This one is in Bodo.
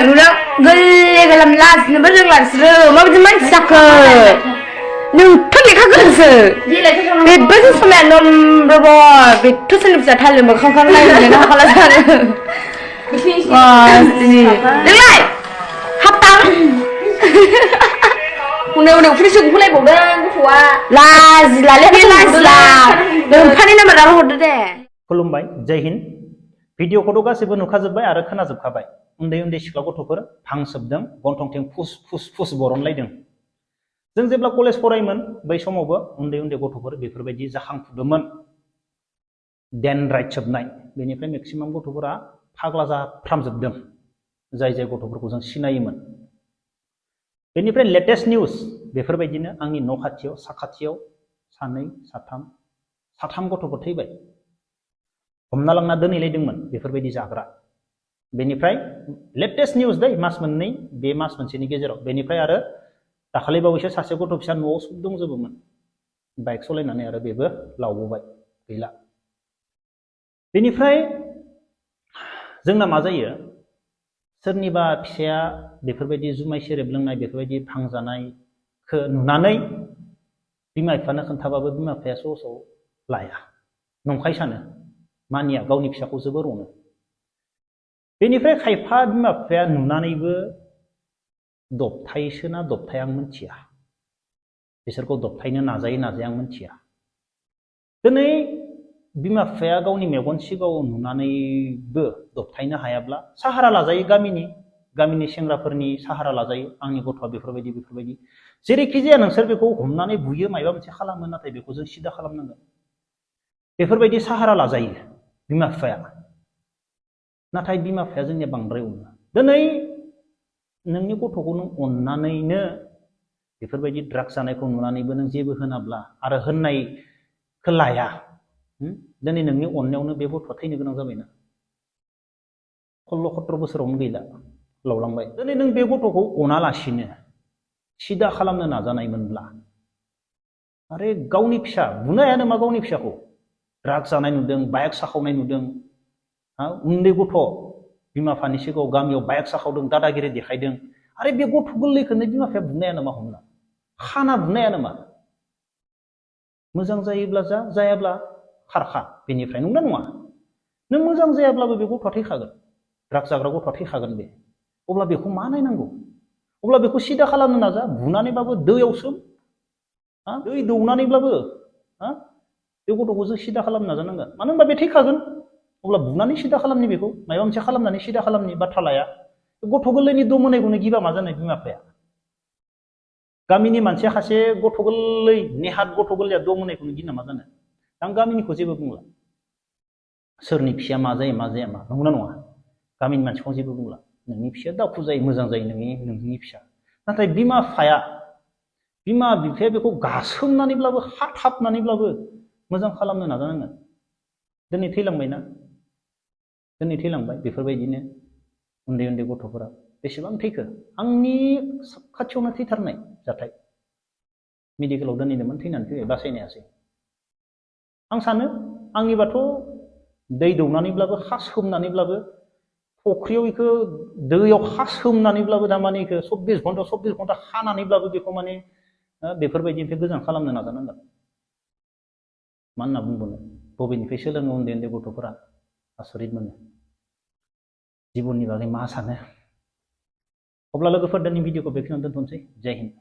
नुदों गोरलै गोलाम लाजिनोबो रोंला बिसोरो माबायदि मानसि जाखो नोंथ' लेखा गोरोंसो बेबो समाया नम्रबो बेथ' सोरनि फिसा थालिर मोखां खां नायनो हाखाला जानो मासि नोंलाय हाबतां उन्दै उन्दै उफ्रिसो गुफुलायबावदों गथ'आ लाजिलालै बे लाजिला नोंफानि नाम्बार दानो हरदो दे खुलुमबाय जय हिन्द भिडिअखौथ' गासैबो नुखाजोब्बाय आरो खोनाजोबखाबाय उन्दै उन्दै सिख्ला गथ'फोर भांसोबदों गन्थंथिं फुस फुस फुस बरनलायदों जों जेब्ला कलेज फरायोमोन बै समावबो उन्दै उन्दै गथ'फोर बेफोरबायदि जाखांफुदोंमोन डेनड्राइट सोबनाय बेनिफ्राय मेक्सिमाम गथ'फोरा फाग्ला जाफ्रामजोबदों जाय जाय गथ'फोरखौ जों सिनायोमोन बेनिफ्राय लेटेस्ट निउस बेफोरबायदिनो आंनि न' खाथियाव साखाथियाव सानै साथाम गथ'फोर थैबाय हमना लांना दोनहैलायदोंमोन बेफोरबायदि जाग्रा बेनिफ्राय लेटेस्ट निउस दै मास मोननै बे मास मोनसेनि गेजेराव बेनिफ्राय आरो दाखालि बावैसो सासे गथ' फिसा न'आव सब दंजोबोमोन बाइक सालायनानै आरो बेबो लावबोबाय गैला बेनिफ्राय जोंना मा जायो सोरनिबा फिसाया बेफोरबायदि जुमाय सेरेब लोंनाय बेफोरबायदि भांजानायखौ नुनानै बिमा बिफानो खोन्थाबाबो बिमा बिफाया सहसाव लाया नंखाय सानो मानिया गावनि फिसाखौ जोबोर अनो बेनिफ्राय खायफा बिमा बिफाया नुनानैबो दबथायोसोना दबथाया आं मिथिया बिसोरखौ दबथायनो नाजायो आं मिथिया दिनै बिमा बिफाया गावनि मेगन सिगाङाव नुनानैबो दबथायनो हायाब्ला साहारा लाजायो गामिनि सेंग्राफोरनि साहारा लाजायो आंनि गथ'आ बेफोरबायदि जेरैखि जाया नोंसोर बेखौ हमनानै बुयो माबा मोनसे खालामो नाथाय बेखौ जों सिदा खालामनांगोन बेफोरबायदि साहारा लाजायो बिमा बिफाया नाथाय बिमा बिफाया जोंनिया बांद्राय अनो दिनै नोंनि गथ'खौ नों अननानैनो बेफोरबायदि ड्राग्स जानायखौ नुनानैबो नों जेबो होनाब्ला आरो होननायखौ लाया दिनै नोंनि अननायावनो बे गथ'आ थैनो गोनां जाबायना 16-17 बोसोरावनो गैला लावलांबाय दिनै नों बे गथ'खौ अनालासिनो सिदा खालामनो नाजानायमोनब्ला आरे गावनि फिसा बुनायानो मा गावनि फिसाखौ ड्राग्स जानाय नुदों बाइक साखावनाय नुदों उन्दै गथ' बिमा बिफानि सिगाङाव गामियाव बाइक साखावदों दादागिरि देखायदों आरे बे गथ' गोरलैखौनो बिमा बिफाया बुनायानो मा हमना खाना बुनायानो मा मोजां जायोब्ला जा जायाब्ला खारखा बेनिफ्राय नंगौना नङा नों मोजां जायाब्लाबो बे गथ'आ थैखागोन ड्राग्स जाग्रा गथ'आ थैखागोन बे अब्ला बेखौ मा नायनांगौ अब्ला बेखौ सिदा खालामनो नाजा बुनानैबाबो दैयाव सोम दै दौनानैब्लाबो बे गथ'खौ जों सिदा खालामनो नाजानांगोन मानो होनबा बे थैखागोन अब्ला बुनानै सिदा खालामनि बेखौ माबा मोनसे खालामनानै सिदा खालामनि बाथ्रा लाया गथ' गोरलैनि दम होनायखौनो गिबा मा जानाय बिमा बिफाया गामिनि मानसिया सासे गथ' गोरलै नेहात गथ' गोरलैया दम होनायखौनो गिना मा जानो आं गामिनिखौ जेबो बुंला सोरनि फिसाया मा जायो मा जाया मा नंगौना नङा गामिनि मानसिखौ जेबो बुंला नोंनि फिसाया दावखु जायो मोजां जायो नोंनि फिसा नाथाय बिमा बिफाया बेखौ गासोमनानैब्लाबो हाथाबनानैब्लाबो मोजां खालामनो नाजानांगोन दिनै थैलांबाय बेफोरबायदिनो उन्दै गथ'फोरा बेसेबां थैखो आंनि खाथियावनो थैथारनाय जाथाय मेडिकेलाव दोनहैदोंमोन थैनानै फैबाय बासायनो हायासै आं सानो आंनिबाथ' दै दौनानैब्लाबो सोमनानैब्लाबो फख्रियाव बेखौ दैयाव सोमनानैब्लाबो थारमाने बेखौ 24 घन्टा खानानैब्लाबो बेखौ माने बेफोरबायदिनिफ्राय गोजान खालामनो नाजानांगोन मा होनना बुंबावनो बबेनिफ्राय सोलोङो उन्दै गथ'फोरा आसरित मोनो जिबननि बागै मा सानो अब्ला लोगोफोर दिनै भिडिअखौ बेखिनियावनो दोनथ'नोसै जय हिन्द